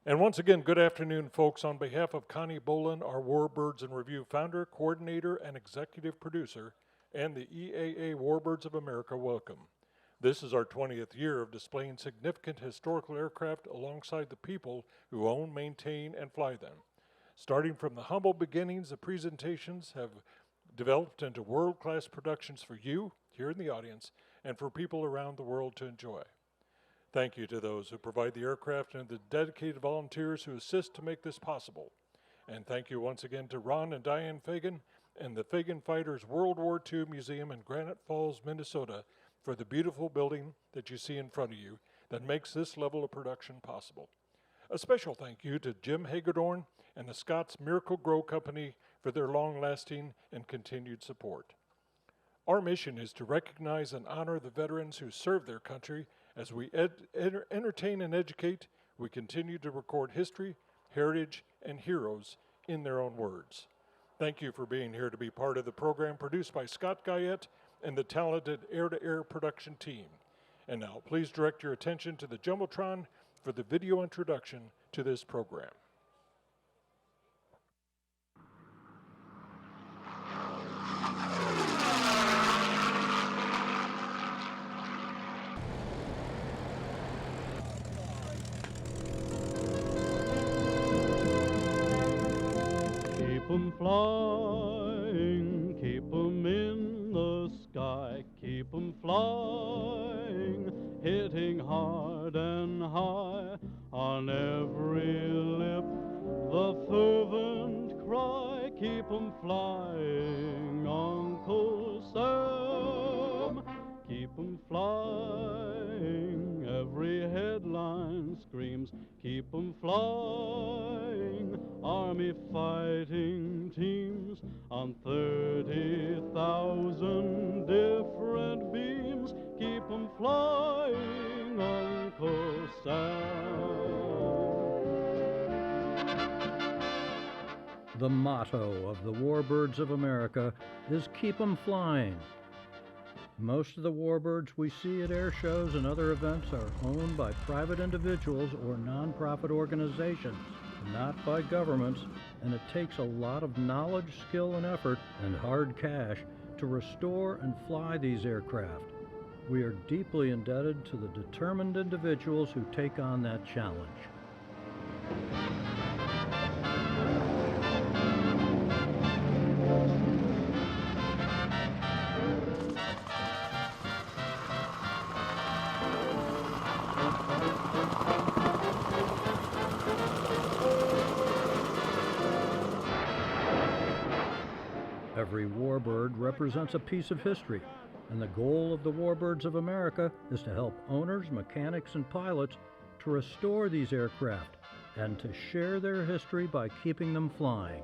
And once again, good afternoon, folks. On behalf of Connie Boland, our Warbirds in Review founder, coordinator, and executive producer, and the EAA Warbirds of America, welcome. This is our 20th year of displaying significant historical aircraft alongside the people who own, maintain, and fly them. Starting from the humble beginnings, the presentations have developed into world-class productions for you, here in the audience, and for people around the world to enjoy. Thank you to those who provide the aircraft and the dedicated volunteers who assist to make this possible. And thank you once again to Ron and Diane Fagan and the Fagan Fighters World War II Museum in Granite Falls, Minnesota, for the beautiful building that you see in front of you that makes this level of production possible. A special thank you to Jim Hagedorn and the Scott's Miracle Grow Company for their long-lasting and continued support. Our mission is to recognize and honor the veterans who serve their country. As we entertain and educate, we continue to record history, heritage, and heroes in their own words. Thank you for being here to be part of the program produced by Scott Guyette and the talented Air-to-Air production team. And now, please direct your attention to the Jumbotron for the video introduction to this program. Keep 'em flying, keep 'em in the sky, keep 'em flying, hitting hard and high, on every lip the fervent cry, keep 'em flying, Uncle Sam, keep 'em flying, every headline screams, keep 'em flying, Army fighting teams on 30,000 different beams. Keep 'em flying, Uncle Sam. The motto of the Warbirds of America is Keep 'em Flying. Most of the warbirds we see at air shows and other events are owned by private individuals or nonprofit organizations, not by governments, and it takes a lot of knowledge, skill, and effort, and hard cash to restore and fly these aircraft. We are deeply indebted to the determined individuals who take on that challenge. Every warbird represents a piece of history, and the goal of the Warbirds of America is to help owners, mechanics, and pilots to restore these aircraft and to share their history by keeping them flying.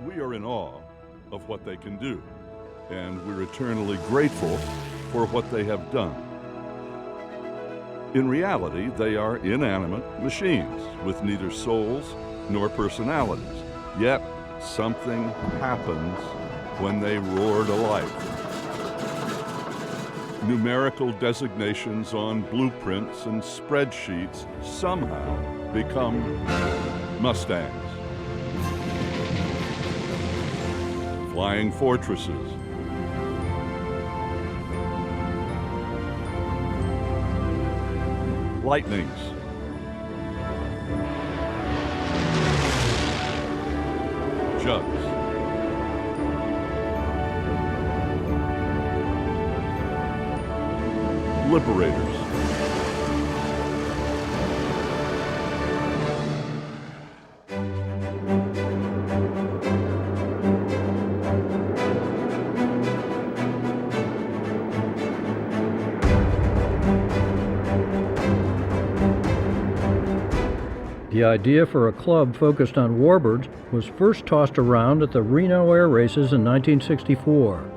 We are in awe of what they can do, and we're eternally grateful for what they have done. In reality, they are inanimate machines with neither souls nor personalities. Yet, something happens when they roar to life. Numerical designations on blueprints and spreadsheets somehow become Mustangs. Flying fortresses, Lightnings, Jugs, Liberators, The idea for a club focused on warbirds was first tossed around at the Reno Air Races in 1964.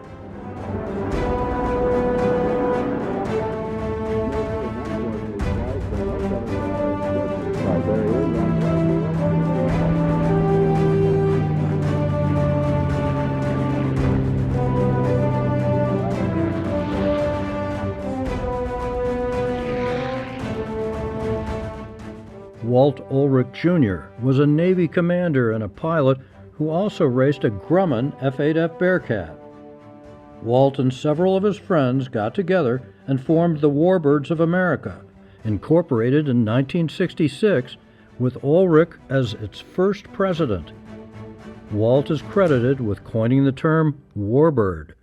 Walt Ulrich Jr. was a Navy commander and a pilot who also raced a Grumman F-8F Bearcat. Walt and several of his friends got together and formed the Warbirds of America, incorporated in 1966 with Ulrich as its first president. Walt is credited with coining the term Warbird.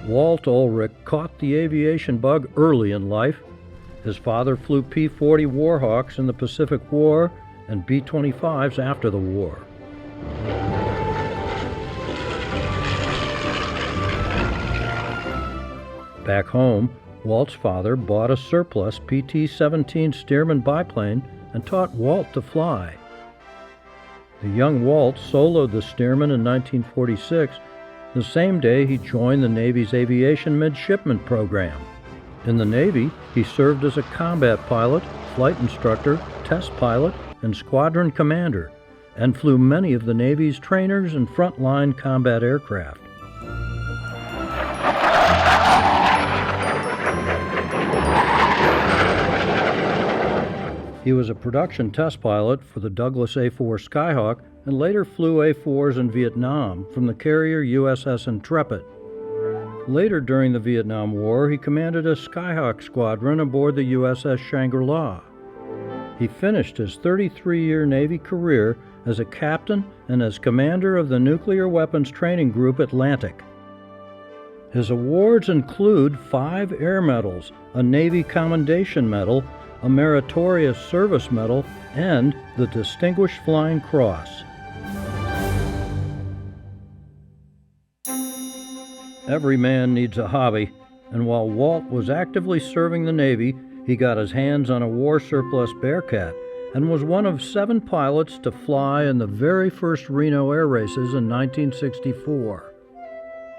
Walt Ulrich caught the aviation bug early in life. His father flew P-40 Warhawks in the Pacific War and B-25s after the war. Back home, Walt's father bought a surplus PT-17 Stearman biplane and taught Walt to fly. The young Walt soloed the Stearman in 1946, the same day he joined the Navy's Aviation Midshipman Program. In the Navy, he served as a combat pilot, flight instructor, test pilot, and squadron commander, and flew many of the Navy's trainers and frontline combat aircraft. He was a production test pilot for the Douglas A-4 Skyhawk and later flew A-4s in Vietnam from the carrier USS Intrepid. Later during the Vietnam War, he commanded a Skyhawk squadron aboard the USS Shangri-La. He finished his 33-year Navy career as a captain and as commander of the Nuclear Weapons Training Group Atlantic. His awards include 5 Air Medals, a Navy Commendation Medal, a Meritorious Service Medal, and the Distinguished Flying Cross. Every man needs a hobby, and while Walt was actively serving the Navy, he got his hands on a war surplus Bearcat and was one of 7 pilots to fly in the very first Reno air races in 1964.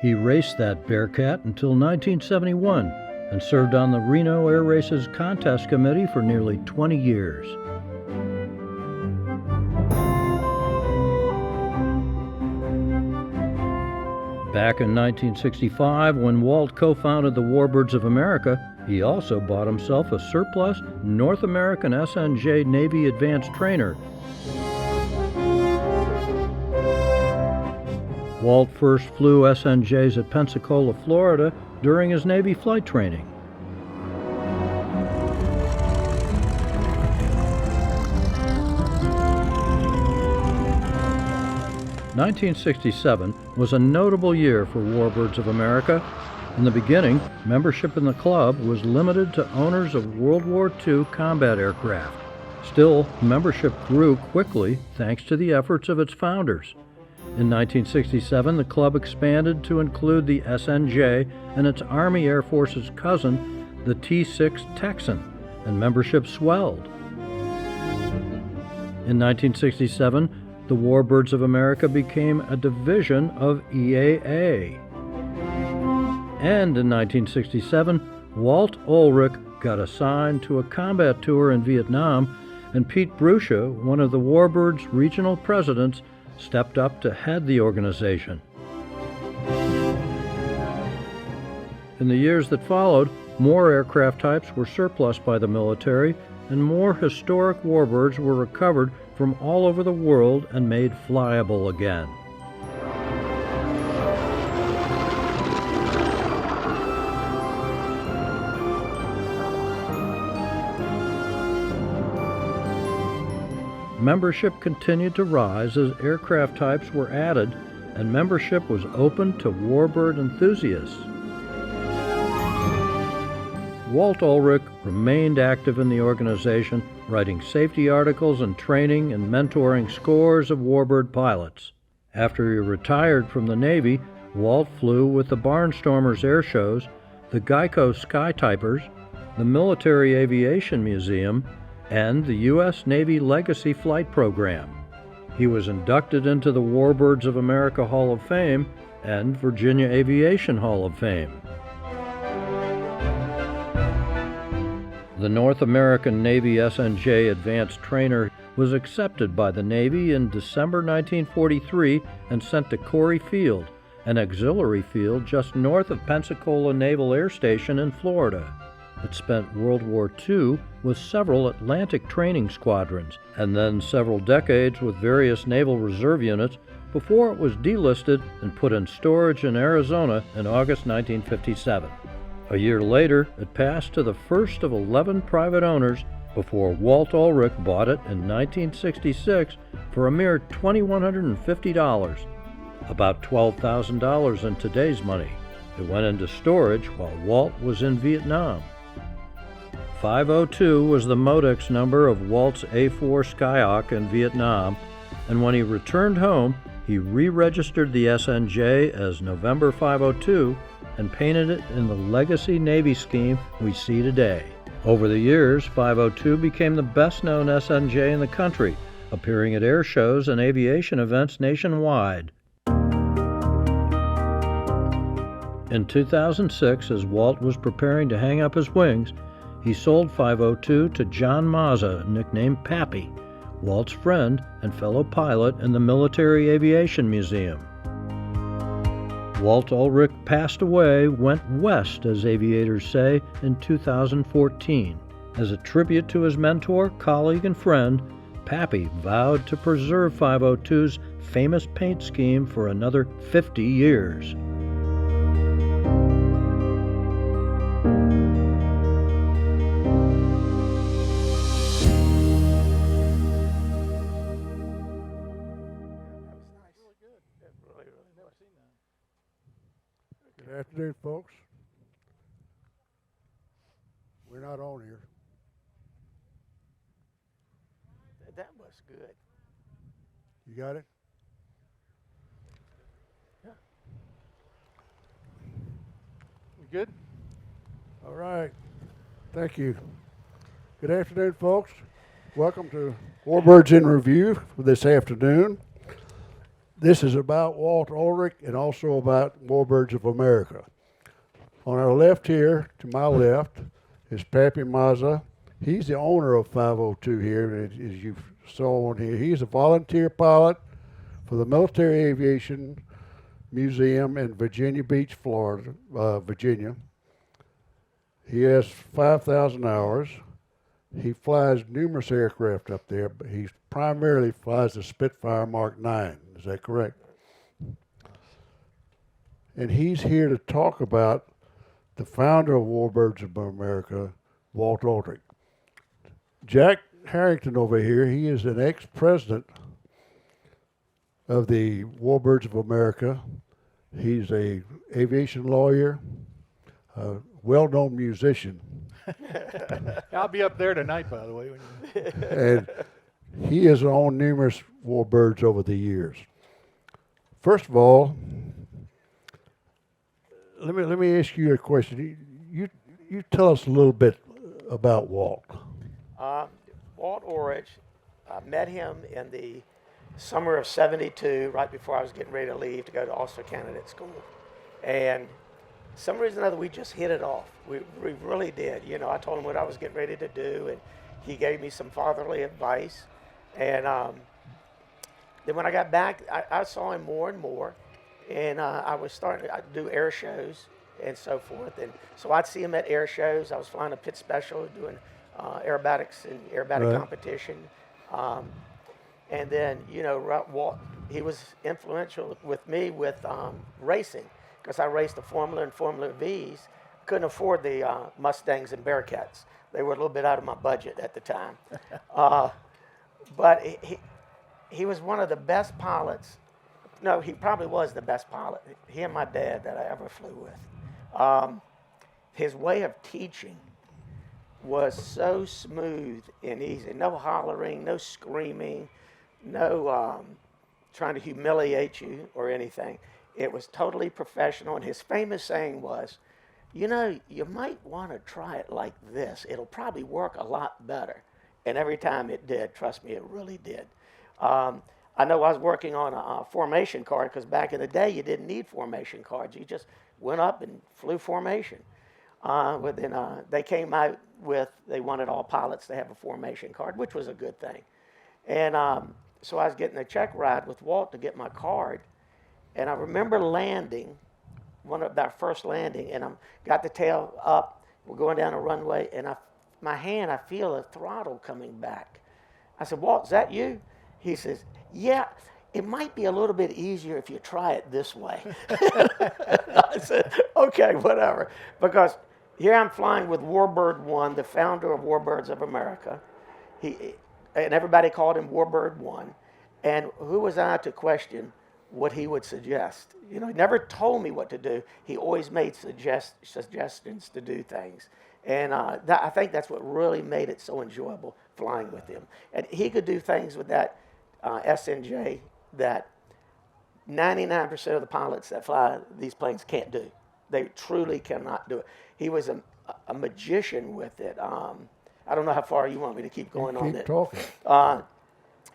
He raced that Bearcat until 1971 and served on the Reno Air Races Contest Committee for nearly 20 years. Back in 1965, when Walt co-founded the Warbirds of America, he also bought himself a surplus North American SNJ Navy Advanced Trainer. Walt first flew SNJs at Pensacola, Florida during his Navy flight training. (1967) was a notable year for Warbirds of America. In the beginning, membership in the club was limited to owners of World War II combat aircraft. Still, membership grew quickly thanks to the efforts of its founders. In 1967, the club expanded to include the SNJ and its Army Air Force's cousin, the T-6 Texan, and membership swelled. In 1967, the Warbirds of America became a division of EAA. And in 1967, Walt Ulrich got assigned to a combat tour in Vietnam, and Pete Bruscia, one of the Warbirds' regional presidents, stepped up to head the organization. In the years that followed, more aircraft types were surplus by the military, and more historic warbirds were recovered from all over the world and made flyable again. Membership continued to rise as aircraft types were added, and membership was open to warbird enthusiasts. Walt Ulrich remained active in the organization, writing safety articles and training and mentoring scores of warbird pilots. After he retired from the Navy, Walt flew with the Barnstormers air shows, the Geico Skytypers, the Military Aviation Museum, and the U.S. Navy Legacy Flight Program. He was inducted into the Warbirds of America Hall of Fame and Virginia Aviation Hall of Fame. The North American Navy SNJ Advanced Trainer was accepted by the Navy in December 1943 and sent to Corey Field, an auxiliary field just north of Pensacola Naval Air Station in Florida. It spent World War II with several Atlantic training squadrons, and then several decades with various Naval Reserve units before it was delisted and put in storage in Arizona in August 1957. A year later, it passed to the first of 11 private owners before Walt Ulrich bought it in 1966 for a mere $2,150, about $12,000 in today's money. It went into storage while Walt was in Vietnam. 502 was the Modex number of Walt's A4 Skyhawk in Vietnam, and when he returned home, he re-registered the SNJ as November 502 and painted it in the legacy Navy scheme we see today. Over the years, 502 became the best-known SNJ in the country, appearing at air shows and aviation events nationwide. In 2006, as Walt was preparing to hang up his wings, he sold 502 to John Mazza, nicknamed Pappy, Walt's friend and fellow pilot in the Military Aviation Museum. Walt Ulrich passed away, went west, as aviators say, in 2014. As a tribute to his mentor, colleague, and friend, Pappy vowed to preserve 502's famous paint scheme for another 50 years. Good afternoon, folks. We're not on here. That was good. You got it? Yeah. You good? All right. Thank you. Good afternoon, folks. Welcome to Warbirds in Review for this afternoon. This is about Walt Ulrich and also about Warbirds of America. On our left here, to my left, is Pappy Mazza. He's the owner of 502 here, as you saw on here. He's a volunteer pilot for the Military Aviation Museum in Virginia Beach, Florida, Virginia. He has 5,000 hours. He flies numerous aircraft up there, but he primarily flies the Spitfire Mark 9. Is that correct? And he's here to talk about the founder of Warbirds of America, Walt Ulrich. Jack Harrington over here, he is an ex-president of the Warbirds of America. He's a aviation lawyer, a well-known musician. I'll be up there tonight, by the way. And he has owned numerous Warbirds over the years. First of all, let me ask you a question. You tell us a little bit about Walt. Walt Ulrich, I met him in the summer of '72, right before I was getting ready to leave to go to Officer Candidate School. And some reason or other, we just hit it off. We really did. You know, I told him what I was getting ready to do, and he gave me some fatherly advice. And then when I got back, I saw him more and more, and I was starting to do air shows and so forth. And so I'd see him at air shows. I was flying a pit special, doing aerobatics and aerobatic competition. And then, you know, Walt, he was influential with me with racing, because I raced the Formula and Formula Vs. Couldn't afford the Mustangs and Bearcats. They were a little bit out of my budget at the time. But he was one of the best pilots. No, he probably was the best pilot, he and my dad, that I ever flew with. His way of teaching was so smooth and easy. No hollering, no screaming, no trying to humiliate you or anything. It was totally professional, and his famous saying was, you know, you might want to try it like this. It'll probably work a lot better. And every time it did, trust me, it really did. I know I was working on a formation card, because back in the day, you didn't need formation cards. You just went up and flew formation. But then they came out with, they wanted all pilots to have a formation card, which was a good thing. And so I was getting a check ride with Walt to get my card. And I remember landing, our first landing, and I got the tail up. We're going down a runway, and I feel a throttle coming back. I said, Walt, is that you? He says, yeah, it might be a little bit easier if you try it this way. I said, okay, whatever. Because here I'm flying with Warbird 1, the founder of Warbirds of America. And everybody called him Warbird 1. And who was I to question what he would suggest? You know, he never told me what to do. He always made suggestions to do things. And I think that's what really made it so enjoyable flying with him. And he could do things with that SNJ that 99% of the pilots that fly these planes can't do. They truly cannot do it. He was a magician with it. I don't know how far you want me to keep going on Keep it. talking.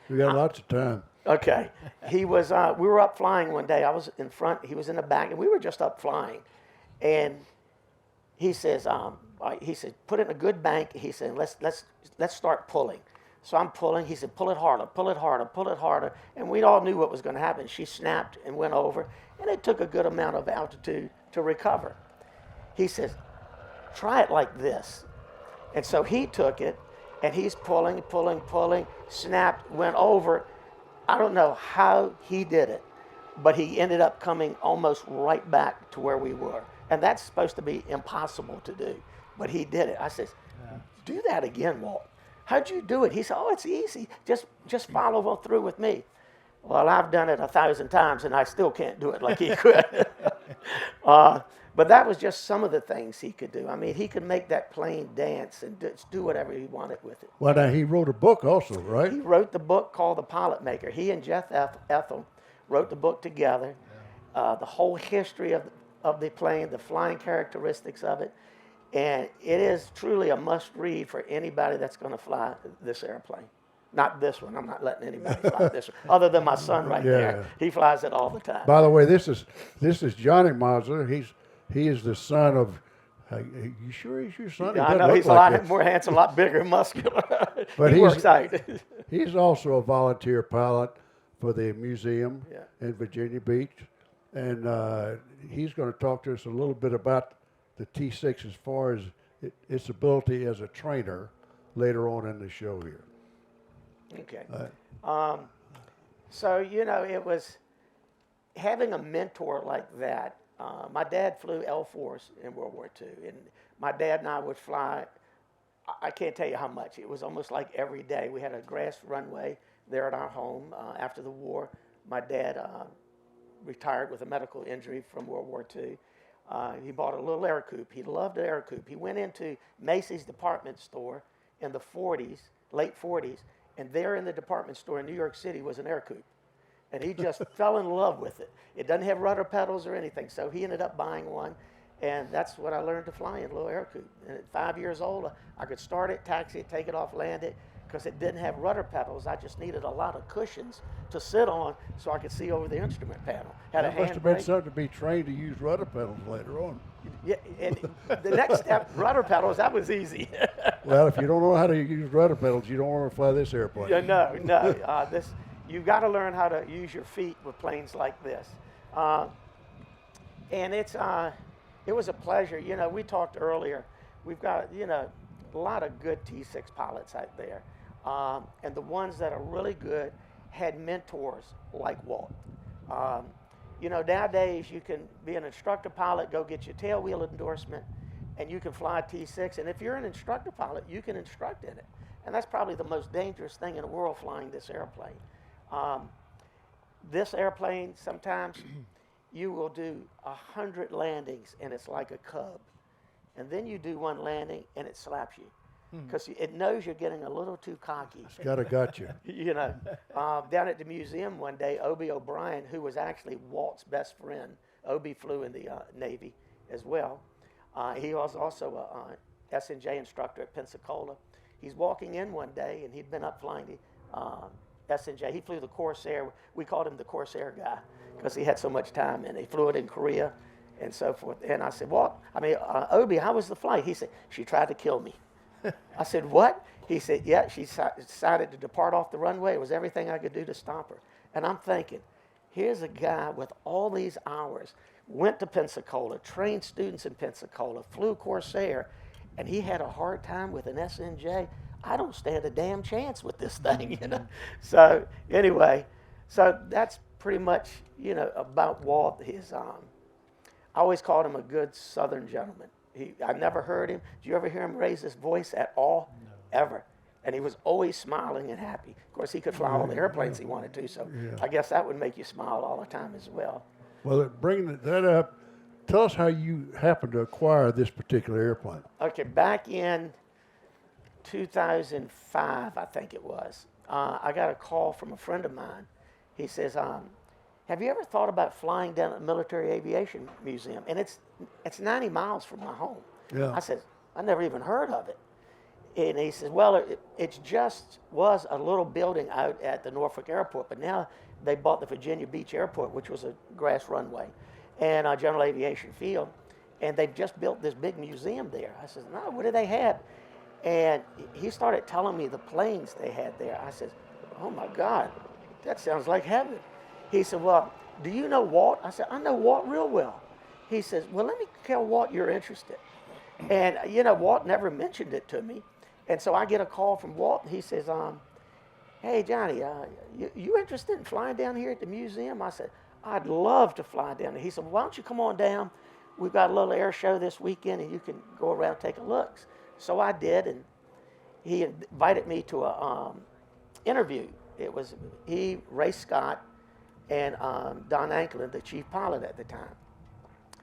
We got lots of time. Okay. He was, we were up flying one day. I was in front, he was in the back, and we were just up flying. And he says, put it in a good bank. He said, let's start pulling. So I'm pulling. He said, pull it harder, pull it harder, pull it harder. And we all knew what was going to happen. She snapped and went over, and it took a good amount of altitude to recover. He says, try it like this. And so he took it, and he's pulling, snapped, went over. I don't know how he did it, but he ended up coming almost right back to where we were. And that's supposed to be impossible to do, but he did it. I says, do that again, Walt. How'd you do it? He said, oh, it's easy. Just follow through with me. Well, I've done it 1,000 times, and I still can't do it like he could. But that was just some of the things he could do. I mean, he could make that plane dance and do whatever he wanted with it. Well, now, he wrote a book also, right? He wrote the book called The Pilot Maker. He and Jeff Ethel wrote the book together, the whole history of the plane, the flying characteristics of it. And it is truly a must-read for anybody that's going to fly this airplane. Not this one. I'm not letting anybody fly this one, other than my son right there. He flies it all the time. By the way, this is Johnny Mazza. He is the son of. You sure he's your son? Yeah, I know he's a lot more handsome, a lot bigger, muscular. But he works out. He's also a volunteer pilot for the museum in Virginia Beach, and he's going to talk to us a little bit about the T6 as far as its ability as a trainer later on in the show here. Okay. So, you know, it was having a mentor like that. My dad flew L-4s in World War II, and my dad and I would fly, I can't tell you how much. It was almost like every day. We had a grass runway there at our home. After the war, my dad retired with a medical injury from World War II. He bought a little air coupe. He loved the air coupe. He went into Macy's department store in the 40s, late 40s, and there in the department store in New York City was an air coupe. And he just fell in love with it. It doesn't have rudder pedals or anything, so he ended up buying one, and that's what I learned to fly in, a little air coupe. And at 5 years old, I could start it, taxi it, take it off, land it, because it didn't have rudder pedals. I just needed a lot of cushions to sit on so I could see over the instrument panel. Had a That must have been something to be trained to use rudder pedals later on. Yeah, and the next step, rudder pedals, that was easy. Well, if you don't know how to use rudder pedals, you don't want to fly this airplane. Yeah, no. You've got to learn how to use your feet with planes like this. And it was a pleasure. You know, we talked earlier. We've got, you know, a lot of good T6 pilots out there. And the ones that are really good had mentors like Walt. You know, nowadays you can be an instructor pilot, go get your tailwheel endorsement, and you can fly a T6. And if you're an instructor pilot, you can instruct in it. And that's probably the most dangerous thing in the world, flying this airplane. This airplane, sometimes you will do 100 landings and it's like a cub. And then you do one landing and it slaps you because it knows you're getting a little too cocky. It's got to got you. You know, down at the museum one day, Obie O'Brien, who was actually Walt's best friend, Obie flew in the Navy as well. He was also a SNJ instructor at Pensacola. He's walking in one day, and he'd been up flying the SNJ. He flew the Corsair. We called him the Corsair guy because he had so much time, and he flew it in Korea and so forth. And I said, Obie, how was the flight? He said, she tried to kill me. I said, what? He said, yeah, she decided to depart off the runway. It was everything I could do to stop her. And I'm thinking, here's a guy with all these hours, went to Pensacola, trained students in Pensacola, flew Corsair, and he had a hard time with an SNJ. I don't stand a damn chance with this thing, you know. So anyway, so that's pretty much, you know, about Walt. I always called him a good Southern gentleman. I never heard him. Did you ever hear him raise his voice at all? No. Ever. And he was always smiling and happy. Of course, he could fly all the airplanes he wanted to, so I guess that would make you smile all the time as well. Well, bringing that up, tell us how you happened to acquire this particular airplane. Okay, back in 2005, I think it was, I got a call from a friend of mine. He says, have you ever thought about flying down at the Military Aviation Museum? And it's 90 miles from my home. Yeah. I said, I never even heard of it. And he says, well, it just was a little building out at the Norfolk Airport, but now they bought the Virginia Beach Airport, which was a grass runway, and a general aviation field, and they've just built this big museum there. I said, no, what do they have? And he started telling me the planes they had there. I said, oh my God, that sounds like heaven. He said, well, do you know Walt? I said, I know Walt real well. He says, well, let me tell Walt you're interested. And, you know, Walt never mentioned it to me. And so I get a call from Walt, and he says, hey, Johnny, you interested in flying down here at the museum? I said, I'd love to fly down there. He said, well, why don't you come on down? We've got a little air show this weekend, and you can go around and take a look. So I did, and he invited me to a interview. It was he, Ray Scott, and Don Anklin, the chief pilot at the time.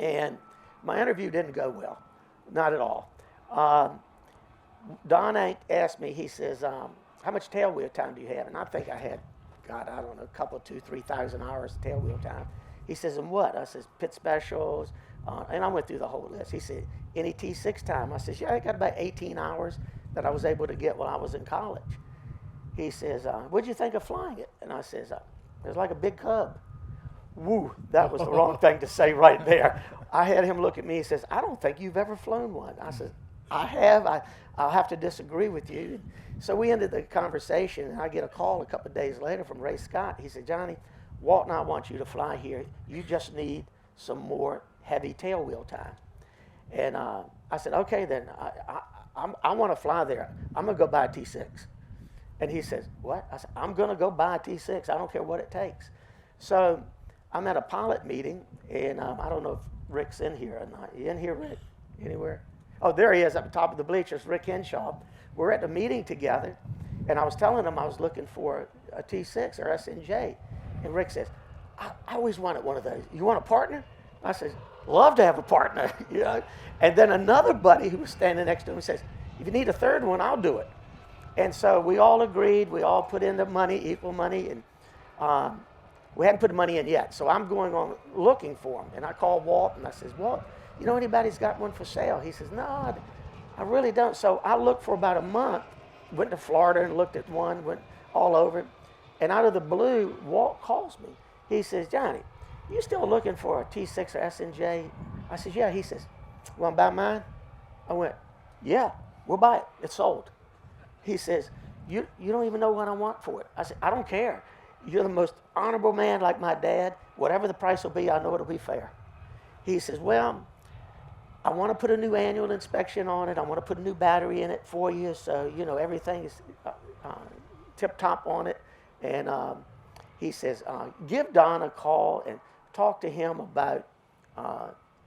And my interview didn't go well, not at all. Don Ank asked me, he says, how much tailwheel time do you have? And I think I had, God, I don't know, a couple, 2,000 to 3,000 hours of tailwheel time. He says, and what? I says, pit specials. And I went through the whole list. He said, any T6 time? I says, yeah, I got about 18 hours that I was able to get while I was in college. He says, what'd you think of flying it? And I says, it was like a big Cub. Woo, that was the wrong thing to say right there. I had him look at me. He says, I don't think you've ever flown one. I said, I have. I'll have to disagree with you. So we ended the conversation, and I get a call a couple of days later from Ray Scott. He said, Johnny, Walt and I want you to fly here. You just need some more heavy tailwheel time. And I said, okay, then I want to fly there. I'm going to go buy a T6. And he says, what? I said, I'm going to go buy a T6. I don't care what it takes. So I'm at a pilot meeting, and I don't know if Rick's in here or not. You in here, Rick? Anywhere? Oh, there he is up the top of the bleachers, Rick Henshaw. We're at the meeting together, and I was telling him I was looking for a T6 or SNJ. And Rick says, I always wanted one of those. You want a partner? I said, love to have a partner. You know? And then another buddy who was standing next to him says, if you need a third one, I'll do it. And so we all agreed. We all put in the money, equal money, and we hadn't put the money in yet. So I'm going on looking for him. And I called Walt, and I says, Walt, you know anybody's got one for sale? He says, no, I really don't. So I looked for about a month, went to Florida and looked at one, went all over it. And out of the blue, Walt calls me. He says, Johnny, you still looking for a T6 or SNJ? I says, yeah. He says, want to buy mine? I went, yeah, we'll buy it. It's sold. He says, you don't even know what I want for it. I said, I don't care. You're the most honorable man like my dad. Whatever the price will be, I know it'll be fair. He says, well, I want to put a new annual inspection on it. I want to put a new battery in it for you, so you know everything is tip-top on it. And he says, give Don a call and talk to him about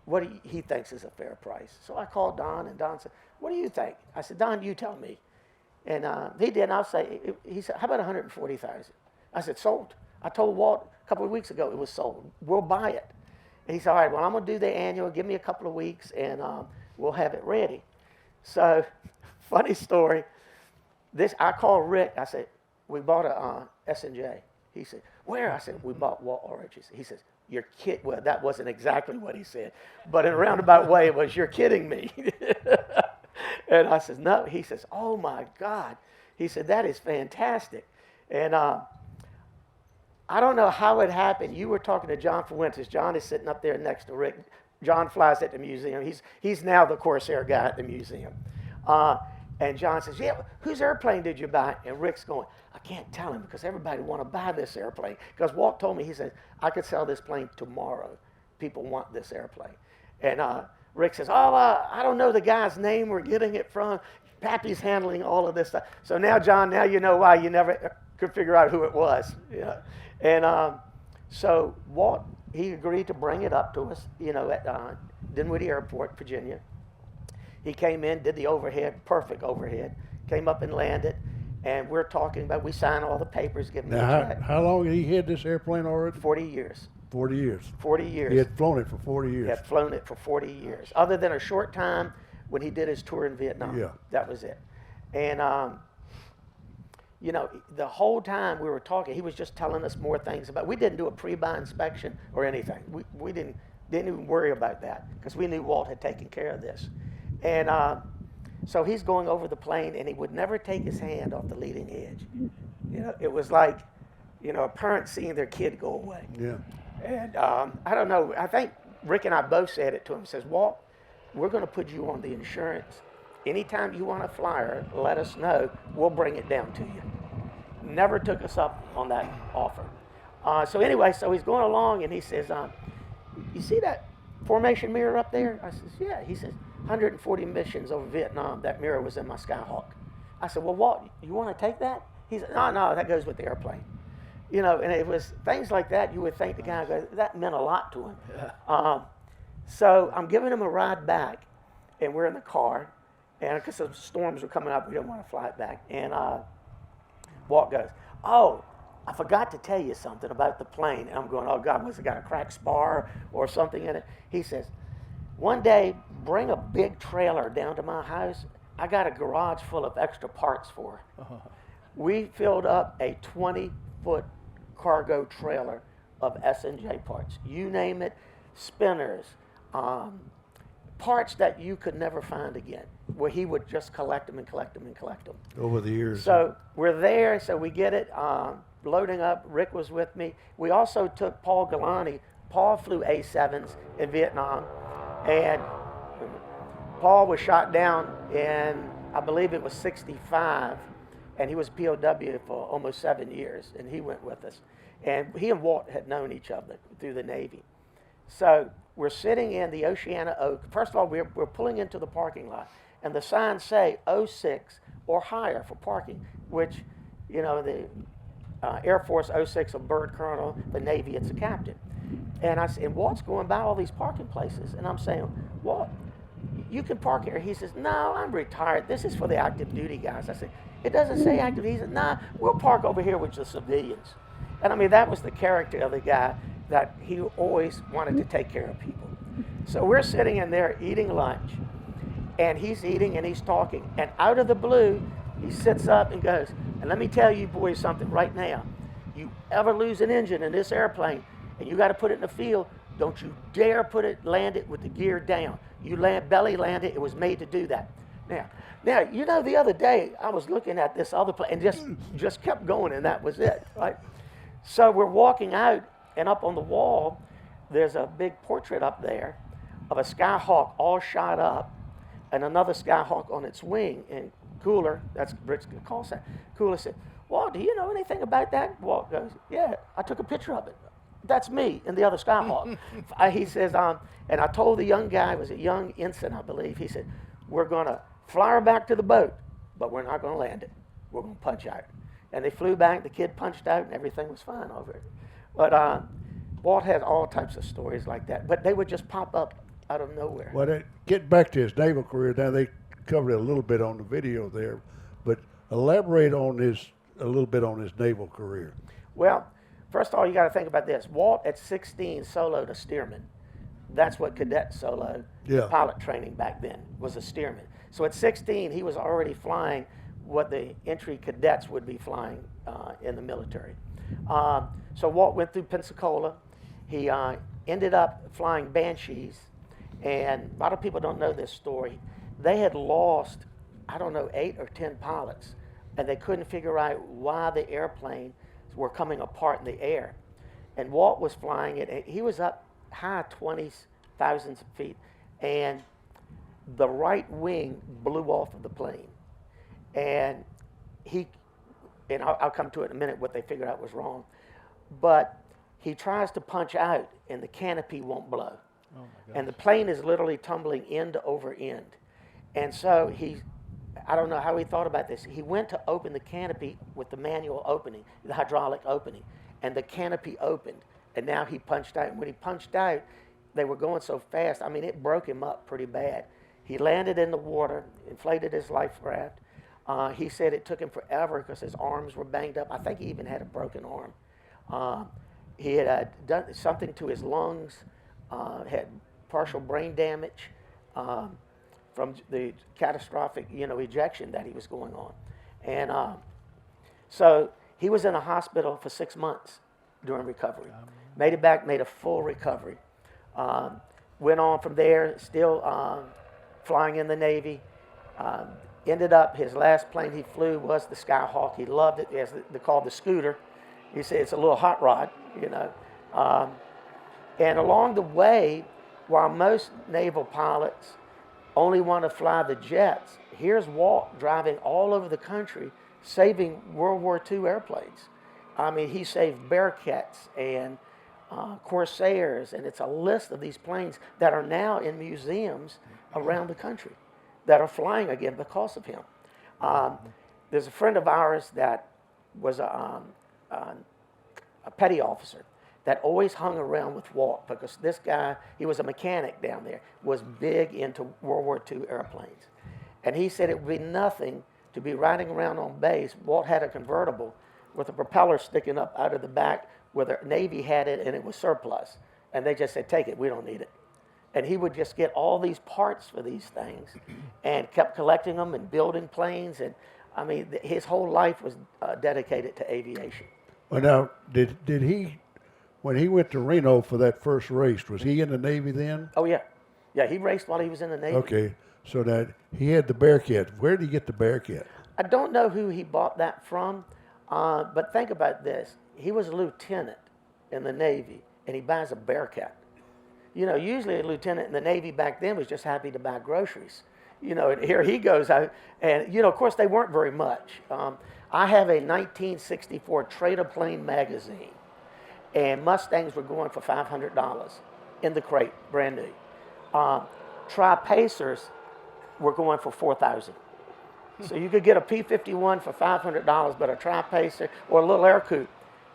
what he thinks is a fair price. So I called Don, and Don said, what do you think? I said, Don, you tell me. And he did, and he said, how about $140,000? I said, sold. I told Walt a couple of weeks ago it was sold. We'll buy it. And he said, all right, well, I'm going to do the annual. Give me a couple of weeks, and we'll have it ready. So, funny story. I called Rick. I said, we bought a S&J. He said, where? I said, we bought Walt Orange's. He says, you're kidding. Well, that wasn't exactly what he said. But in a roundabout way, it was, you're kidding me. And I said, no. He says, oh, my God. He said, that is fantastic. And I don't know how it happened. You were talking to John Fuentes. John is sitting up there next to Rick. John flies at the museum. He's now the Corsair guy at the museum. And John says, yeah, whose airplane did you buy? And Rick's going, I can't tell him because everybody want to buy this airplane. Because Walt told me, he said, I could sell this plane tomorrow. People want this airplane. And Rick says, I don't know the guy's name we're getting it from. Pappy's handling all of this stuff. So now, John, now you know why you never could figure out who it was. Yeah. And so Walt, he agreed to bring it up to us, at Dinwiddie Airport, Virginia. He came in, did the overhead, perfect overhead, came up and landed, and we're talking about, we signed all the papers, give him the Now, check. how long had he had this airplane already? 40 years. 40 years. 40 years. He had flown it for 40 years. He had flown it for 40 years, other than a short time when he did his tour in Vietnam. Yeah. That was it. And, the whole time we were talking, he was just telling us more things about, we didn't do a pre-buy inspection or anything. We didn't even worry about that because we knew Walt had taken care of this. And so he's going over the plane, and he would never take his hand off the leading edge. It was like, a parent seeing their kid go away. Yeah. And I don't know, I think Rick and I both said it to him. Says, Walt, we're going to put you on the insurance. Anytime you want a flyer, let us know. We'll bring it down to you. Never took us up on that offer. So anyway, so he's going along, and he says, you see that formation mirror up there? I says, yeah. He says, 140 missions over Vietnam. That mirror was in my Skyhawk. I said, well, Walt, you want to take that? He said, no, that goes with the airplane. And it was things like that. You would think the guy goes, that meant a lot to him. So I'm giving him a ride back, and we're in the car, and because the storms were coming up, we didn't want to fly it back. And Walt goes, oh, I forgot to tell you something about the plane. And I'm going, oh, God, must have got a cracked spar or something in it. He says, one day, bring a big trailer down to my house. I got a garage full of extra parts for it. We filled up a 20-foot cargo trailer of S&J parts. You name it, spinners, parts that you could never find again, where he would just collect them and collect them and collect them. Over the years. So we're there, so we get it loading up. Rick was with me. We also took Paul Galani. Paul flew A-7s in Vietnam, and Paul was shot down in, I believe it was 65, and he was POW for almost 7 years, and he went with us. And he and Walt had known each other through the Navy. So we're sitting in the Oceana Oak. First of all, we're pulling into the parking lot, and the signs say 06 or higher for parking, which, the Air Force 06, a bird colonel, the Navy, it's a captain. And Walt's going by all these parking places, and I'm saying, Walt, you can park here. He says, no, I'm retired. This is for the active duty guys. I said, it doesn't say active duty. He said, nah, we'll park over here with the civilians. And I mean, that was the character of the guy, that he always wanted to take care of people. So we're sitting in there eating lunch, and he's eating and he's talking. And out of the blue, he sits up and goes, and let me tell you boys something right now. You ever lose an engine in this airplane and you got to put it in the field, don't you dare land it with the gear down. You belly land it. It was made to do that. Now, the other day I was looking at this other plane and just kept going, and that was it, right? So we're walking out, and up on the wall, there's a big portrait up there of a Skyhawk all shot up, and another Skyhawk on its wing. And Cooler, that's Rick's call sign, Cooler said, Walt, do you know anything about that? Walt goes, yeah, I took a picture of it. That's me and the other Skyhawk. He says, and I told the young guy, it was a young ensign, I believe, he said, we're going to fly her back to the boat, but we're not going to land it. We're going to punch out. And they flew back, the kid punched out, and everything was fine over it. But Walt had all types of stories like that, but they would just pop up out of nowhere. Well, getting back to his naval career, now they covered it a little bit on the video there, but elaborate on a little bit on his naval career. Well, first of all, you got to think about this. Walt at 16 soloed a steerman. That's what cadet solo, pilot training back then, was a steerman. So at 16, he was already flying what the entry cadets would be flying in the military. So Walt went through Pensacola. He ended up flying Banshees, and a lot of people don't know this story. They had lost, 8 or 10 pilots, and they couldn't figure out why the airplanes were coming apart in the air. And Walt was flying it, and he was up high 20s, thousands of feet, and the right wing blew off of the plane. and I'll come to it in a minute what they figured out was wrong, but he tries to punch out and the canopy won't blow. Oh my God. And the plane is literally tumbling end over end. And so I don't know how he thought about this. He went to open the canopy with the manual opening, the hydraulic opening, and the canopy opened. And now he punched out. And when he punched out, they were going so fast. I mean, it broke him up pretty bad. He landed in the water, inflated his life raft. He said it took him forever because his arms were banged up. I think he even had a broken arm. He had done something to his lungs, had partial brain damage from the catastrophic, ejection that he was going on. And so he was in a hospital for 6 months during recovery. Made it back, made a full recovery. Went on from there, still flying in the Navy. Ended up, his last plane he flew was the Skyhawk. He loved it. As they called the Scooter. He said it's a little hot rod, And along the way, while most naval pilots only want to fly the jets, here's Walt driving all over the country, saving World War II airplanes. I mean, he saved Bearcats and Corsairs, and it's a list of these planes that are now in museums around the country that are flying again because of him. There's a friend of ours that was a petty officer that always hung around with Walt because this guy, he was a mechanic down there, was big into World War II airplanes. And he said it would be nothing to be riding around on base. Walt had a convertible with a propeller sticking up out of the back where the Navy had it and it was surplus. And they just said, take it, we don't need it. And he would just get all these parts for these things and kept collecting them and building planes. And I mean, his whole life was dedicated to aviation. Well, now, did he, when he went to Reno for that first race, was he in the Navy then? Oh, yeah. Yeah, he raced while he was in the Navy. Okay, so that he had the Bearcat. Where did he get the Bearcat? I don't know who he bought that from, but think about this. He was a lieutenant in the Navy, and he buys a Bearcat. Usually a lieutenant in the Navy back then was just happy to buy groceries. And here he goes out, and, of course, they weren't very much. I have a 1964 Trade-A-Plane magazine, and Mustangs were going for $500 in the crate, brand new. Tri-Pacers were going for $4,000. So you could get a P-51 for $500, but a Tri-Pacer or a little air coupe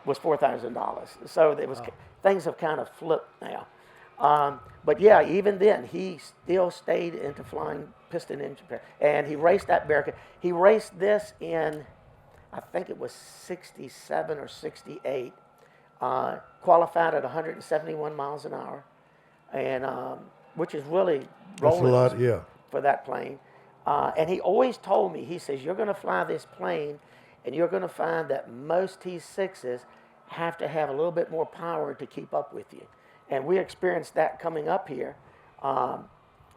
was $4,000. So it was, things have kind of flipped now. But yeah, even then, he still stayed into flying piston engine, and he raced that Bearcat. He raced this in, I think it was 67 or 68, qualified at 171 miles an hour, and which is really rolling. That's a lot, yeah. For that plane. And he always told me, he says, you're going to fly this plane, and you're going to find that most T6s have to have a little bit more power to keep up with you. And we experienced that coming up here.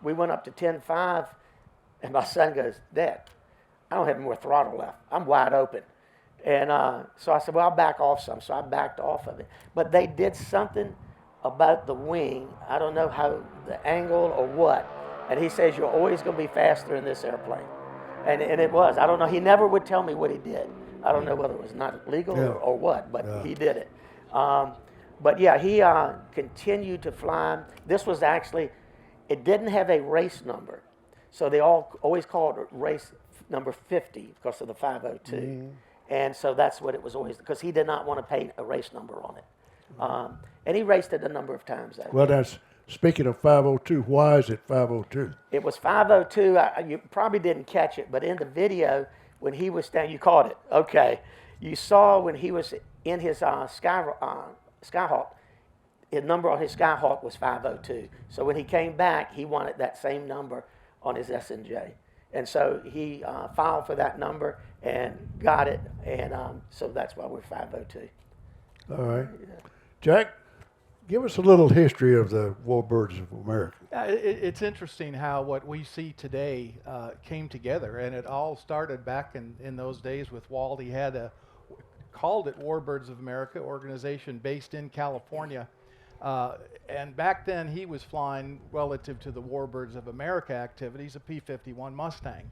We went up to 10.5, and my son goes, Dad, I don't have more throttle left. I'm wide open. And so I said, well, I'll back off some. So I backed off of it. But they did something about the wing. I don't know how, the angle or what. And he says, you're always going to be faster in this airplane. And it was. I don't know. He never would tell me what he did. I don't know whether it was not legal or what, but he did it. But yeah, he continued to fly. This was actually, it didn't have a race number. So they always called it race number 50 because of the 502. Mm-hmm. And so that's what it was always, because he did not want to pay a race number on it. And he raced it a number of times. Well, that's, speaking of 502, why is it 502? It was 502. You probably didn't catch it, but in the video, when he was standing, you caught it. Okay. You saw when he was in his Skyhawk, the number on his Skyhawk was 502. So when he came back, he wanted that same number on his S&J. And so he filed for that number and got it. And so that's why we're 502. All right. Jack, give us a little history of the Warbirds of America. It's interesting how what we see today came together, and it all started back in those days with Walt. He had called it Warbirds of America, organization based in California. And back then he was flying, relative to the Warbirds of America activities, a P-51 Mustang.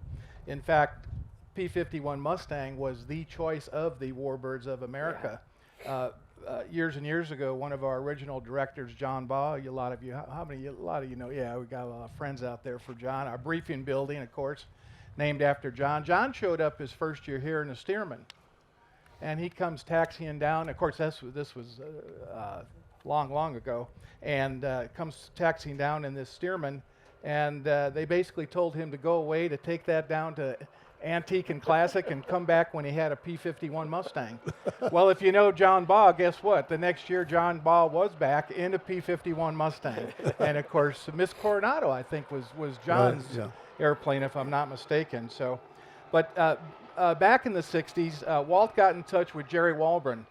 In fact, P-51 Mustang was the choice of the Warbirds of America. Years and years ago, one of our original directors, John Baugh, a lot of you know, yeah, we got a lot of friends out there for John. Our briefing building, of course, named after John. John showed up his first year here in a Stearman, and he comes taxiing down. Of course, this was long ago, and comes taxiing down in this Stearman, and they basically told him to go away, to take that down to Antique and Classic, and come back when he had a P-51 Mustang. Well, if you know John Baugh, guess what? The next year, John Baugh was back in a P-51 Mustang, and of course, Miss Coronado, I think, was John's airplane, if I'm not mistaken. So, but back in the '60s, Walt got in touch with Jerry Walburn.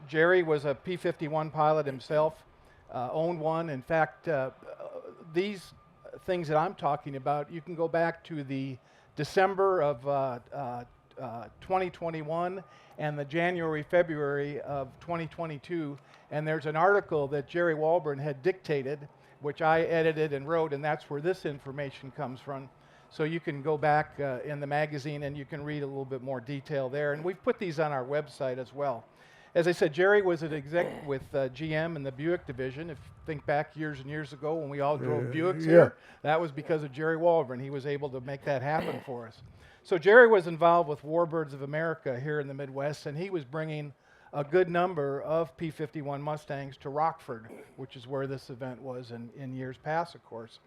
Jerry was a P-51 pilot himself, owned one. In fact, these things that I'm talking about, you can go back to the December of 2021 and the January, February of 2022, and there's an article that Jerry Walburn had dictated, which I edited and wrote, and that's where this information comes from. So you can go back in the magazine and you can read a little bit more detail there, and we've put these on our website as well. As I said, Jerry was an exec with GM in the Buick division. If you think back years and years ago when we all drove Buicks here, that was because of Jerry Walburn. He was able to make that happen for us. So Jerry was involved with Warbirds of America here in the Midwest, and he was bringing a good number of P-51 Mustangs to Rockford, which is where this event was in years past, of course.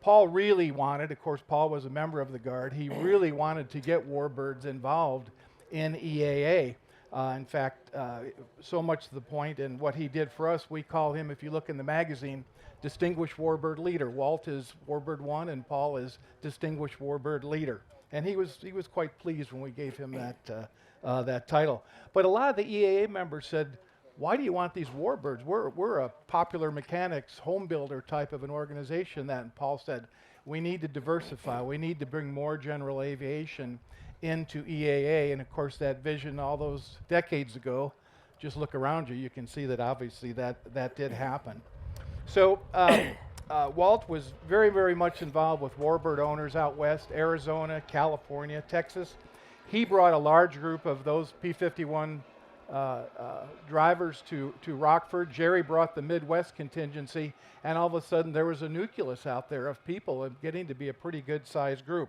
Paul really wanted, of course, Paul was a member of the Guard, he really wanted to get Warbirds involved in EAA. In fact, so much to the point, and what he did for us, we call him, if you look in the magazine, Distinguished Warbird Leader. Walt is Warbird 1 and Paul is Distinguished Warbird Leader. And he was quite pleased when we gave him that title. But a lot of the EAA members said, why do you want these Warbirds? We're a popular mechanics home builder type of an organization. And Paul said, we need to diversify. We need to bring more general aviation into EAA, and of course that vision all those decades ago, just look around you, you can see that obviously that did happen. So Walt was very, very much involved with Warbird owners out west, Arizona, California, Texas. He brought a large group of those P-51 drivers to Rockford. Jerry brought the Midwest contingency, and all of a sudden there was a nucleus out there of people getting to be a pretty good sized group.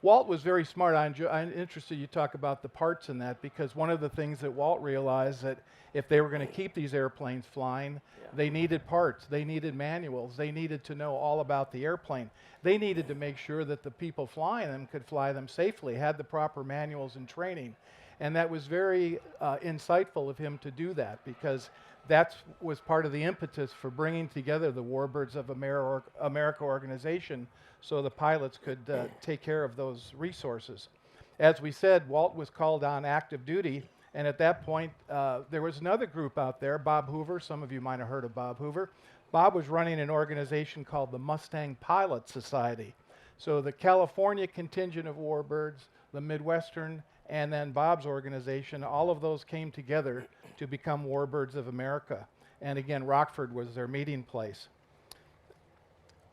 Walt was very smart. I'm interested you talk about the parts in that, because one of the things that Walt realized that if they were going to keep these airplanes flying, they needed parts, they needed manuals, they needed to know all about the airplane. They needed to make sure that the people flying them could fly them safely, had the proper manuals and training. And that was very insightful of him to do that, because that was part of the impetus for bringing together the Warbirds of America organization, so the pilots could take care of those resources. As we said, Walt was called on active duty, and at that point, there was another group out there, Bob Hoover. Some of you might have heard of Bob Hoover. Bob was running an organization called the Mustang Pilot Society. So the California contingent of Warbirds, the Midwestern, and then Bob's organization, all of those came together to become Warbirds of America. And again, Rockford was their meeting place.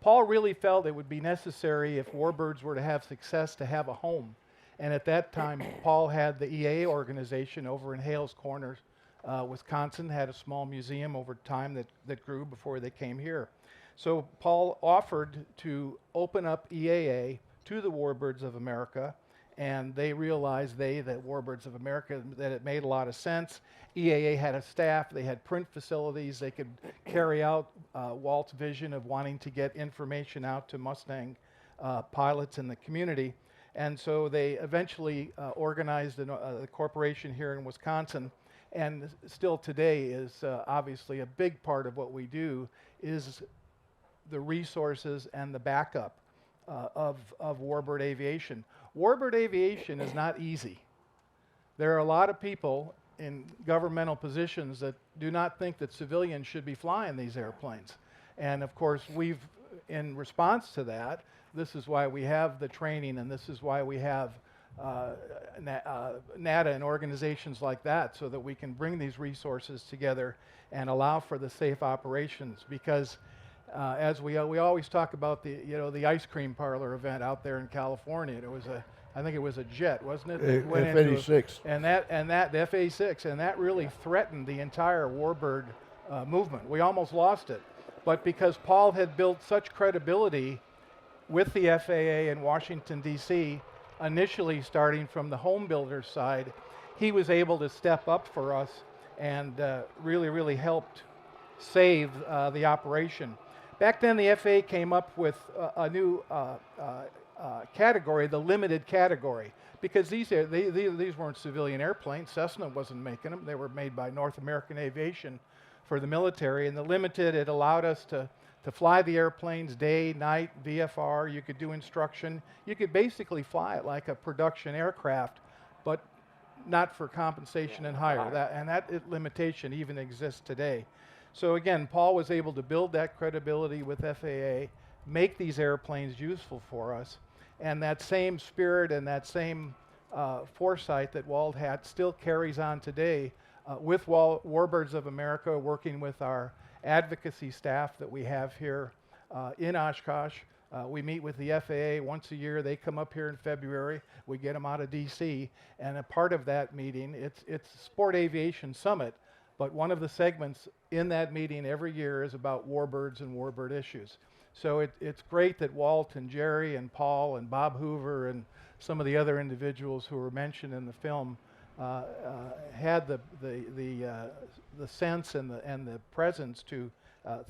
Paul really felt it would be necessary, if Warbirds were to have success, to have a home. And at that time, Paul had the EAA organization over in Hales Corners, Wisconsin, had a small museum over time that grew before they came here. So Paul offered to open up EAA to the Warbirds of America, and they realized, that Warbirds of America, that it made a lot of sense. EAA had a staff, they had print facilities, they could carry out Walt's vision of wanting to get information out to Mustang pilots in the community. And so they eventually organized a corporation here in Wisconsin, and still today is obviously a big part of what we do is the resources and the backup of Warbird aviation. Warbird aviation is not easy. There are a lot of people in governmental positions that do not think that civilians should be flying these airplanes. And of course, in response to that, this is why we have the training, and this is why we have NATA and organizations like that, so that we can bring these resources together and allow for the safe operations. Because as we always talk about the ice cream parlor event out there in California. It was I think it was a jet, wasn't it? that went into a- F-86. And that the F-86, and that really threatened the entire warbird movement. We almost lost it, but because Paul had built such credibility with the FAA in Washington D.C., initially starting from the home builder side, he was able to step up for us and really helped save the operation. Back then, the FAA came up with a new category, the limited category, because these weren't civilian airplanes. Cessna wasn't making them. They were made by North American Aviation for the military. And the limited, it allowed us to fly the airplanes day, night, VFR. You could do instruction. You could basically fly it like a production aircraft, but not for compensation and hire. That limitation even exists today. So again, Paul was able to build that credibility with FAA, make these airplanes useful for us, and that same spirit and that same foresight that Wald had still carries on today with Warbirds of America, working with our advocacy staff that we have here in Oshkosh. We meet with the FAA once a year. They come up here in February. We get them out of DC, and a part of that meeting, it's Sport Aviation Summit, but one of the segments in that meeting every year is about warbirds and warbird issues. So it's great that Walt and Jerry and Paul and Bob Hoover and some of the other individuals who were mentioned in the film had the sense and the presence to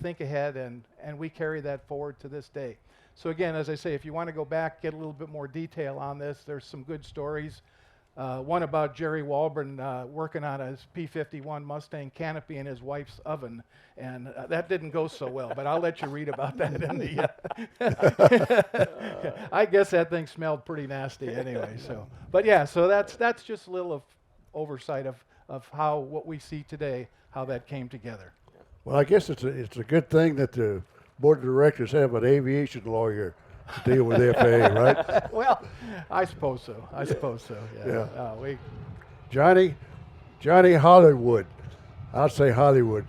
think ahead, and we carry that forward to this day. So again, as I say, if you want to go back, get a little bit more detail on this, there's some good stories. One about Jerry Walburn working on his P-51 Mustang canopy in his wife's oven, and that didn't go so well, but I'll let you read about that in the... I guess that thing smelled pretty nasty anyway, so... But yeah, so that's just a little of oversight of how what we see today, how that came together. Well, I guess it's a good thing that the board of directors have an aviation lawyer to deal with the FAA, right? Well, I suppose so. Yeah. Johnny Hollywood. I'll say Hollywood.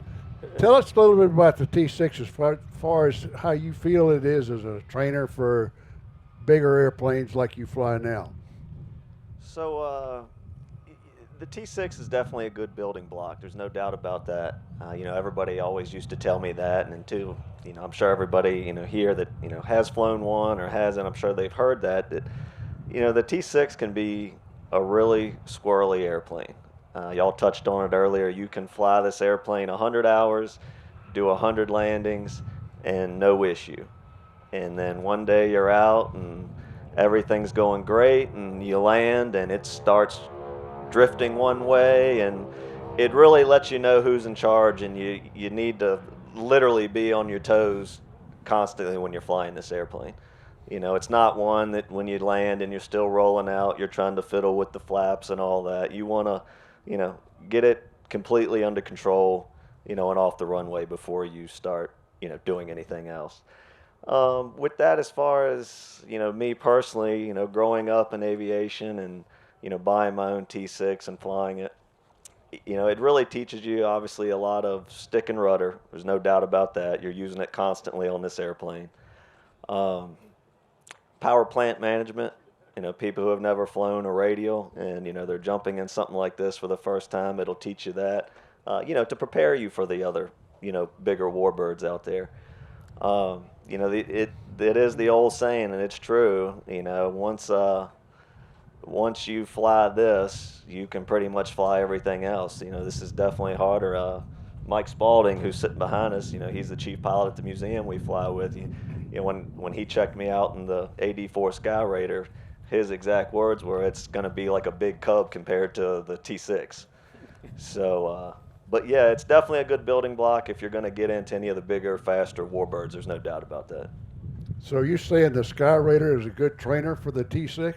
Tell us a little bit about the T6 as far as how you feel it is as a trainer for bigger airplanes like you fly now. So the T6 is definitely a good building block. There's no doubt about that. Everybody always used to tell me that, and too, I'm sure everybody, here that, has flown one or hasn't, I'm sure they've heard that the T6 can be a really squirrely airplane. Y'all touched on it earlier. You can fly this airplane 100 hours, do 100 landings, and no issue. And then one day you're out and everything's going great, and you land and it starts drifting one way, and it really lets you know who's in charge, and you need to literally be on your toes constantly when you're flying this airplane. It's not one that when you land and you're still rolling out, you're trying to fiddle with the flaps and all that. You want to, get it completely under control, and off the runway before you start, doing anything else. With that, as far as, me personally, growing up in aviation and, buying my own T6 and flying it, it really teaches you, obviously, a lot of stick and rudder. There's no doubt about that. You're using it constantly on this airplane. Power plant management, people who have never flown a radial and, they're jumping in something like this for the first time, it'll teach you that, to prepare you for the other, bigger warbirds out there. It is the old saying, and it's true, once you fly this, you can pretty much fly everything else. This is definitely harder. Mike Spalding, who's sitting behind us, he's the chief pilot at the museum we fly with. When he checked me out in the AD4 Sky Raider, his exact words were, "It's going to be like a big Cub compared to the T6." So, but yeah, it's definitely a good building block if you're going to get into any of the bigger, faster warbirds. There's no doubt about that. So you're saying the Sky Raider is a good trainer for the T6?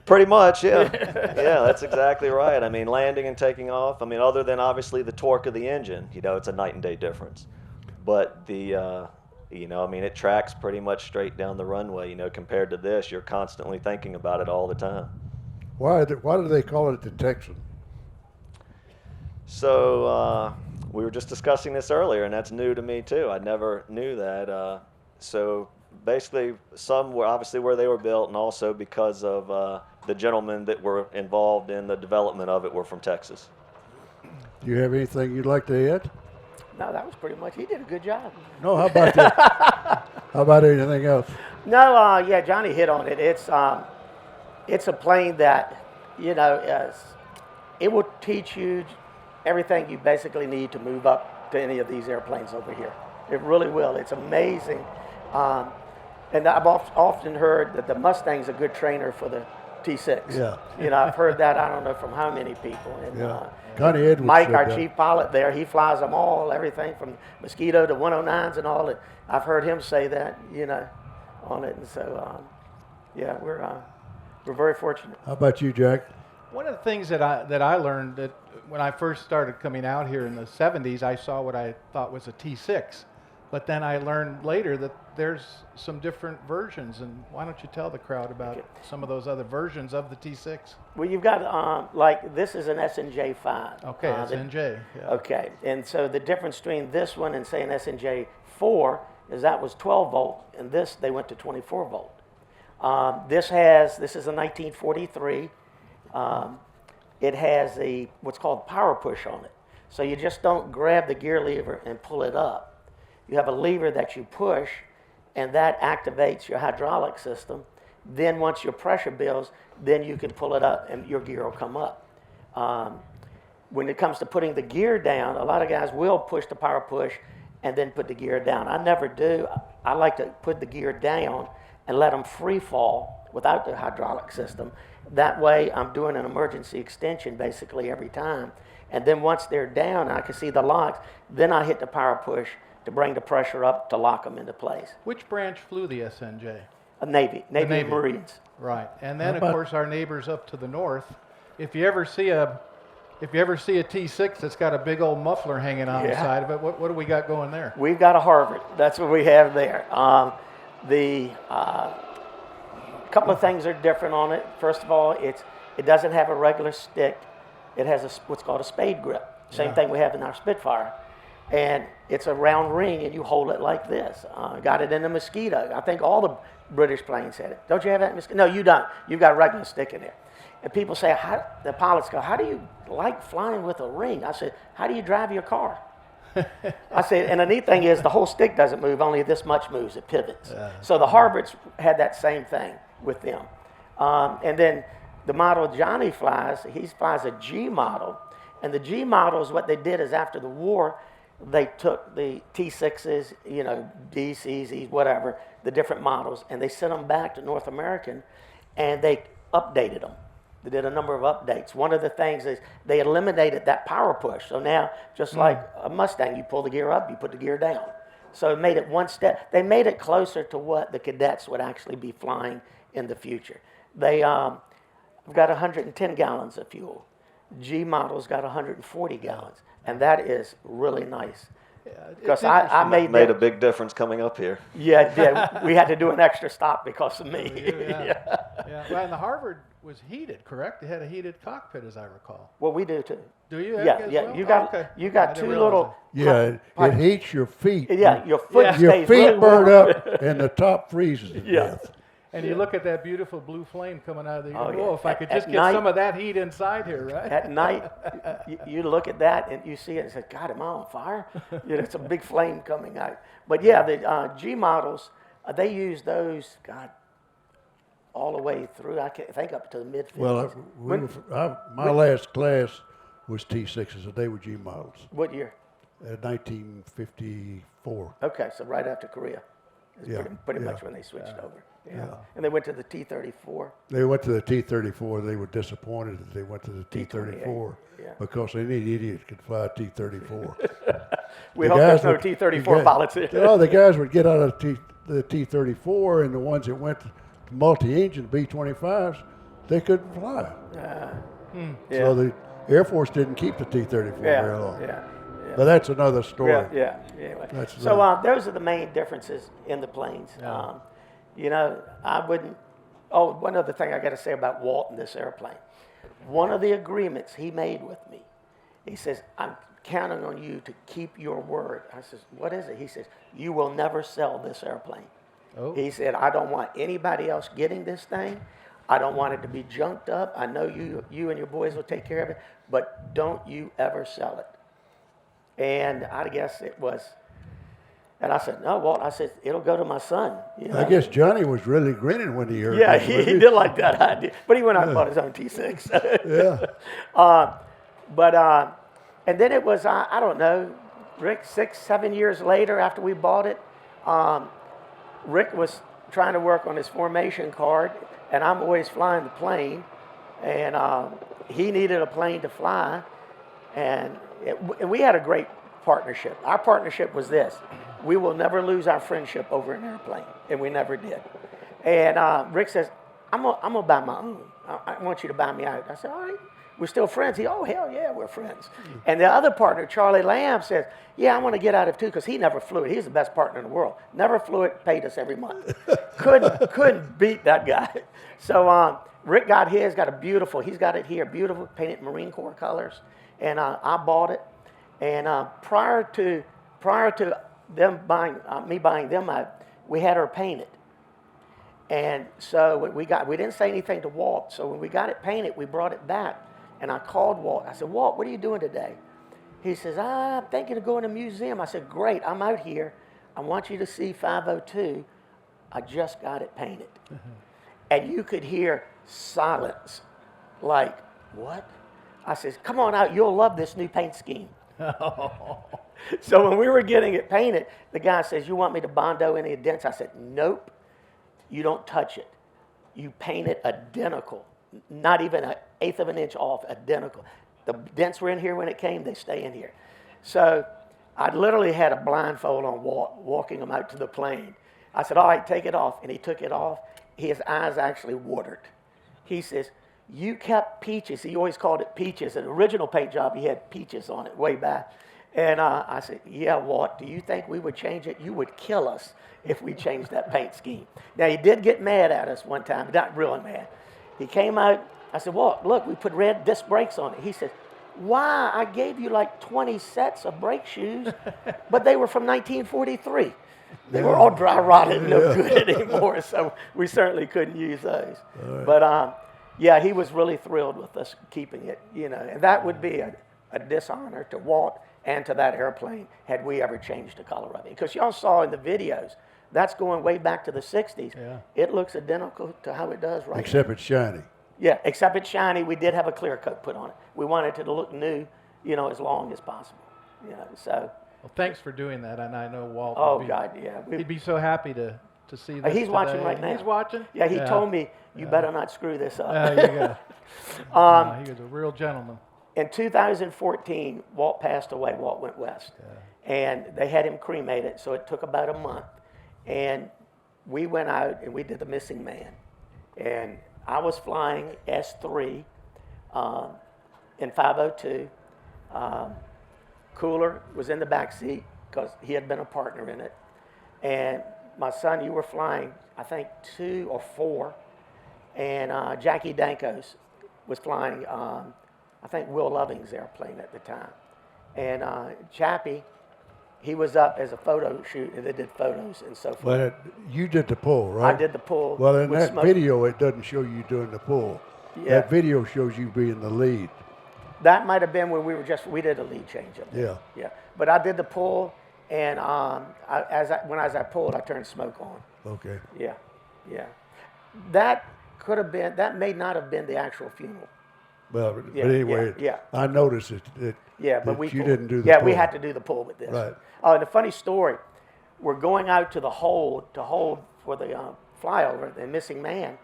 Pretty much, yeah. Yeah, that's exactly right. I mean, landing and taking off, other than obviously the torque of the engine, it's a night and day difference. But the, it tracks pretty much straight down the runway, compared to this, you're constantly thinking about it all the time. Why do they call it the Texan? So we were just discussing this earlier, and that's new to me too. I never knew that. So basically, some were obviously where they were built, and also because of the gentlemen that were involved in the development of it were from Texas. Do you have anything you'd like to add? No, that was pretty much. He did a good job. No, how about that? How about anything else? No, yeah, Johnny hit on it. It's a plane that, you know, it will teach you everything you basically need to move up to any of these airplanes over here. It really will. It's amazing. And I've often heard that the Mustang's a good trainer for the T6. Yeah. You know, I've heard that, I don't know from how many people. And, Yeah. Connie Edwards Mike, said our that. chief pilot there, he flies them all, everything from Mosquito to 109s and all. And I've heard him say that, you know, on it. And so, yeah, we're very fortunate. How about you, Jack? One of the things that I learned that when I first started coming out here in the 70s, I saw what I thought was a T6. But then I learned later that there's some different versions. And why don't you tell the crowd about some of those other versions of the T6? Well, you've got, like, this is an SNJ5. Okay, SNJ. Yeah. Okay, and so the difference between this one and, say, an SNJ4 is that was 12 volt, and this, they went to 24 volt. This is a 1943. It has what's called power push on it. So you just don't grab the gear lever and pull it up. You have a lever that you push, and that activates your hydraulic system. Then once your pressure builds, then you can pull it up and your gear will come up. When it comes to putting the gear down, a lot of guys will push the power push and then put the gear down. I never do. I like to put the gear down and let them free fall without the hydraulic system. That way I'm doing an emergency extension basically every time. And then once they're down, I can see the locks, then I hit the power push to bring the pressure up to lock them into place. Which branch flew the SNJ? Navy and Navy. Marines. Right, and then How of about- course our neighbors up to the north. If you ever see a T6 that's got a big old muffler hanging on the Yeah. side of it, what do we got going there? We've got a Harvard. That's what we have there. Couple of things are different on it. First of all, it doesn't have a regular stick. It has what's called a spade grip. Same thing we have in our Spitfire. And it's a round ring, and you hold it like this. Got it in the Mosquito. I think all the British planes had it. Don't you have that in Mosquito? No, you don't. You've got a regular stick in there. And people say, the pilots go, how do you like flying with a ring? I said, how do you drive your car? I said, and the neat thing is the whole stick doesn't move, only this much moves, it pivots. So the Harvards had that same thing with them. And then the model Johnny flies, he flies a G model. And the G model is what they did is after the war, they took the T6s, you know, DCs, E's, whatever, the different models, and they sent them back to North American, and they updated them. They did a number of updates. One of the things is they eliminated that power push. So now, just like a Mustang, you pull the gear up, you put the gear down. So it made it one step. They made it closer to what the cadets would actually be flying in the future. They have got 110 gallons of fuel. G model's got 140 gallons, and that is really nice. Because I made Made a that. big difference coming up here. Yeah, we had to do an extra stop because of me. Yeah. Well, and the Harvard was heated, correct? It had a heated cockpit, as I recall. Well, we do too. Do you? Yeah, as yeah. well? You Oh, got okay. you I got didn't two realize little. Yeah, it heats your feet. Yeah, your foot Yeah. Your stays feet really burn warm. up and the top freezes to Yeah. death. And you look at that beautiful blue flame coming out of the. Oh, yeah. If I could At just get night- some of that heat inside here, right? At night, you look at that and you see it and say, God, am I on fire? You know, it's a big flame coming out. But yeah, the G models, they use those, God, all the way through. I can't think up to the mid 50s. Well, my last class was T6s, and they were G models. What year? 1954. Okay, so right after Korea. Is Yeah, pretty yeah. much when they switched over. Yeah. And they went to the T-34. They went to the T-34. They were disappointed that they went to the T-28, T-34 yeah. because any idiot could fly a T-34. We The hope there's guys no would- T-34 the guy- pilots here. No, the guys would get out of the T-34, and the ones that went to multi-engine B-25s, they couldn't fly. Yeah. So the Air Force didn't keep the T-34 very long. Yeah. But that's another story. Yeah. Anyway. That's So right. those are the main differences in the planes. You know, I wouldn't. Oh, one other thing I got to say about Walt and this airplane. One of the agreements he made with me, he says, I'm counting on you to keep your word. I says, what is it? He says, you will never sell this airplane. Oh. He said, I don't want anybody else getting this thing. I don't want it to be junked up. I know you and your boys will take care of it, but don't you ever sell it. And I guess it was, and I said, no, Walt, I said, it'll go to my son. You know? I guess Johnny was really grinning when he heard Yeah, that, he wasn't did like that idea. But he went out and bought his own T6. Yeah. And then it was, I don't know, Rick, 6, 7 years later after we bought it, Rick was trying to work on his formation card, and I'm always flying the plane, and he needed a plane to fly, and we had a great partnership. Our partnership was this: we will never lose our friendship over an airplane, and we never did. And Rick says, I'm gonna buy my own. I want you to buy me out. I said, all right. We're still friends. Oh, hell yeah, we're friends. And the other partner, Charlie Lamb, says, yeah, I want to get out of too, because he never flew it. He's the best partner in the world. Never flew it, paid us every month. Couldn't beat that guy. So Rick got his, he's got it here, beautiful, painted Marine Corps colors. And I bought it. And prior to them buying, me buying them out, we had her painted. And so we didn't say anything to Walt. So when we got it painted, we brought it back. And I called Walt. I said, Walt, what are you doing today? He says, I'm thinking of going to a museum. I said, great, I'm out here. I want you to see 502. I just got it painted. And you could hear silence, like, what? I says, come on out, you'll love this new paint scheme. So when we were getting it painted, the guy says, you want me to Bondo any dents? I said, nope, you don't touch it. You paint it identical, not even an eighth of an inch off, identical. The dents were in here when it came, they stay in here. So I literally had a blindfold on Walt, walking him out to the plane. I said, all right, take it off. And he took it off. His eyes actually watered. He says, you kept Peaches. He always called it Peaches. An original paint job, he had Peaches on it way back. And I said, yeah, Walt, do you think we would change it? You would kill us if we changed that paint scheme. Now, he did get mad at us one time, not really mad. He came out. I said, Walt, look, we put red disc brakes on it. He said, why? I gave you like 20 sets of brake shoes, but they were from 1943. They were all dry rotted, no good anymore, so we certainly couldn't use those. Right. But yeah, he was really thrilled with us keeping it, you know, and that would be a dishonor to Walt and to that airplane had we ever changed the color of it. Because y'all saw in the videos, that's going way back to the 60s. Yeah. It looks identical to how it does right now. Except it's shiny. Yeah, except it's shiny. We did have a clear coat put on it. We wanted it to look new, you know, as long as possible. You know, so. Well, thanks for doing that, and I know Walt. Oh God, yeah. He'd be so happy to see this. He's watching today. right now. He's watching. Yeah, he told me you better not screw this up. There you go. No, he was a real gentleman. In 2014, Walt passed away. Walt went west, and they had him cremated. So it took about a month, and we went out and we did the missing man, and I was flying S3 in 502. Cooler was in the back seat because he had been a partner in it. And my son, you were flying, I think, 2 or 4. And Jackie Dankos was flying, I think, Will Loving's airplane at the time. And Chappie, he was up as a photo shoot, and they did photos and so forth. But you did the pull, right? I did the pull. Well, in that video, it doesn't show you doing the pull. Yeah. That video shows you being the lead. That might have been when we did a lead change up there. Yeah. Yeah. But I did the pull, and as I pulled, I turned smoke on. Okay. Yeah. Yeah. That may not have been the actual funeral. Well, but anyway, I noticed it. But you didn't do the pull. Yeah, we had to do the pull with this. Right. And a funny story, we're going out to the hold for the flyover, the missing man,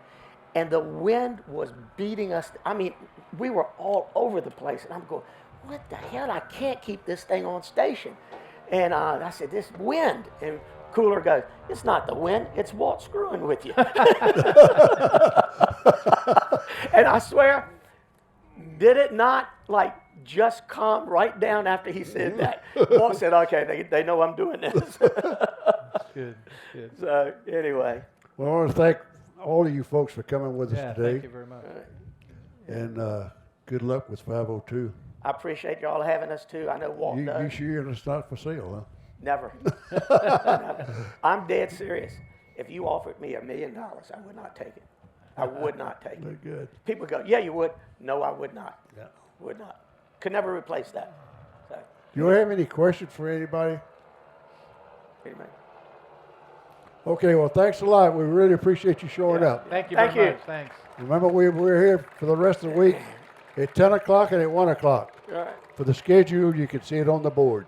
and the wind was beating us. I mean, we were all over the place, and I'm going, what the hell? I can't keep this thing on station. And I said, this wind. And Cooler goes, it's not the wind, it's Walt screwing with you. And I swear, did it not like just calm right down after he said that? Walt said, okay, they know I'm doing this. Good. So anyway. Well, I want to thank all of you folks for coming with us today. Thank you very much. And good luck with 502. I appreciate y'all having us too. I know Walt does. You sure it's not for sale, huh? Never. Never. I'm dead serious. If you offered me $1 million, I would not take it. I would not take it. They're good. People go, yeah, you would. No, I would not. Yeah. Would not. Could never replace that. So, Do you have any questions for anybody? anyway. Okay, well, thanks a lot. We really appreciate you showing up. Thank you Thank very you. much. Thanks. Remember, we're here for the rest of the week at 10 o'clock and at 1 o'clock. All right. For the schedule, you can see it on the board.